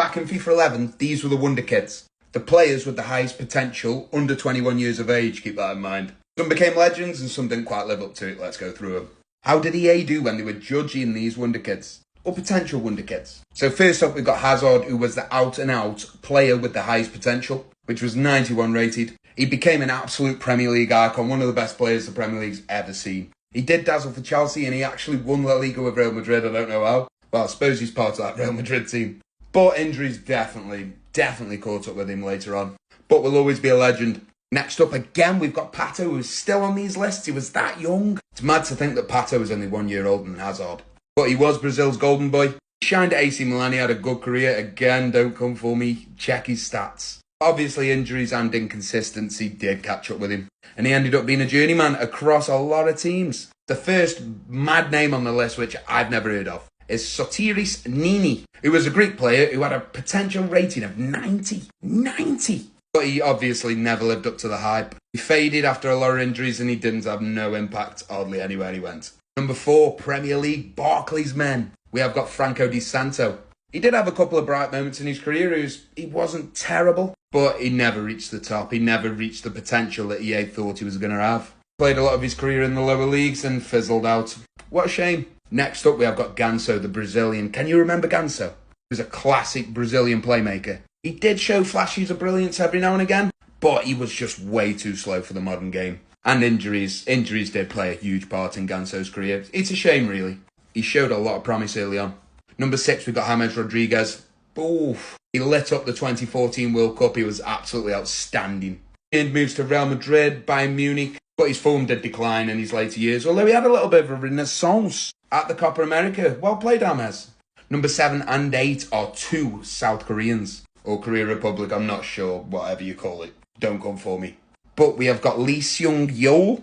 Back in FIFA 11, these were the Wonderkids. The players with the highest potential under 21 years of age, keep that in mind. Some became legends and some didn't quite live up to it. Let's go through them. How did EA do when they were judging these Wonderkids? Or potential Wonderkids? So first up, we've got Hazard, who was the out-and-out player with the highest potential, which was 91 rated. He became an absolute Premier League icon, one of the best players the Premier League's ever seen. He did dazzle for Chelsea and he actually won La Liga with Real Madrid. I don't know how. Well, I suppose he's part of that Real Madrid team. But injuries definitely caught up with him later on. But will always be a legend. Next up again, we've got Pato, who's still on these lists. He was that young. It's mad to think that Pato was only 1 year older than Hazard. But he was Brazil's golden boy. He shined at AC Milan, he had a good career. Again, don't come for me. Check his stats. Obviously, injuries and inconsistency did catch up with him. And he ended up being a journeyman across a lot of teams. The first mad name on the list, which I've never heard of, is Sotiris Nini, who was a Greek player who had a potential rating of 90. But he obviously never lived up to the hype. He faded after a lot of injuries and he didn't have no impact hardly anywhere he went. Number 4, Premier League Barclays men. We have got Franco Di Santo. He did have a couple of bright moments in his career. He wasn't terrible, but he never reached the top. He never reached the potential that EA thought he was going to have. Played a lot of his career in the lower leagues and fizzled out. What a shame. Next up, we have got Ganso, the Brazilian. Can you remember Ganso? He was a classic Brazilian playmaker. He did show flashes of brilliance every now and again, but he was just way too slow for the modern game. And injuries did play a huge part in Ganso's career. It's a shame, really. He showed a lot of promise early on. Number 6, we've got James Rodriguez. Oof. He lit up the 2014 World Cup. He was absolutely outstanding. He moves to Real Madrid, Bayern Munich, but his form did decline in his later years, although he had a little bit of a renaissance at the Copa America. Well played, James. Number 7 and 8 are 2 South Koreans, or Korea Republic, I'm not sure, whatever you call it. Don't come for me. But we have got Lee Seung-yeol.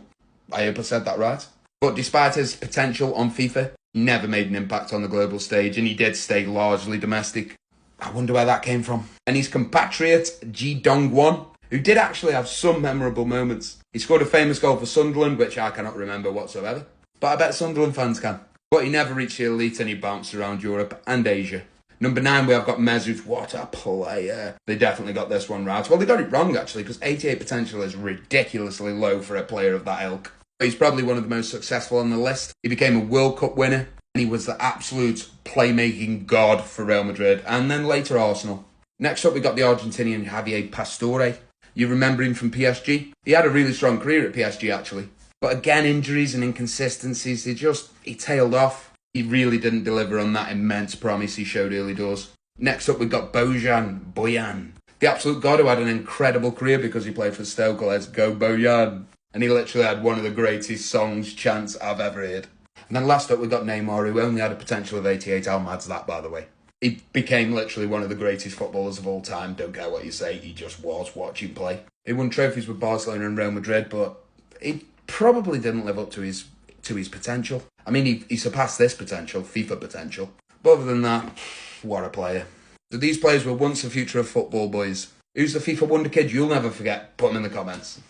I hope I said that right. But despite his potential on FIFA, he never made an impact on the global stage, and he did stay largely domestic. I wonder where that came from. And his compatriot, Ji Dong-won, who did actually have some memorable moments. He scored a famous goal for Sunderland, which I cannot remember whatsoever. But I bet Sunderland fans can. But he never reached the elite and he bounced around Europe and Asia. Number 9, we have got Mesut. What a player. They definitely got this one right. Well, they got it wrong, actually, because 88 potential is ridiculously low for a player of that ilk. But he's probably one of the most successful on the list. He became a World Cup winner, and he was the absolute playmaking god for Real Madrid, and then later Arsenal. Next up, we got the Argentinian Javier Pastore. You remember him from PSG? He had a really strong career at PSG, actually. But again, injuries and inconsistencies, he tailed off. He really didn't deliver on that immense promise he showed early doors. Next up, we've got Bojan. The absolute god who had an incredible career because he played for Stoke. Let's go, Bojan. And he literally had one of the greatest songs, chants I've ever heard. And then last up, we've got Neymar, who only had a potential of 88. How mad's that, by the way? He became literally one of the greatest footballers of all time. Don't care what you say, he just was. Watch him play. He won trophies with Barcelona and Real Madrid, but he probably didn't live up to his potential. I mean, he surpassed this potential, FIFA potential. But other than that, what a player. So these players were once the future of football, boys. Who's the FIFA Wonder Kid you'll never forget? Put them in the comments.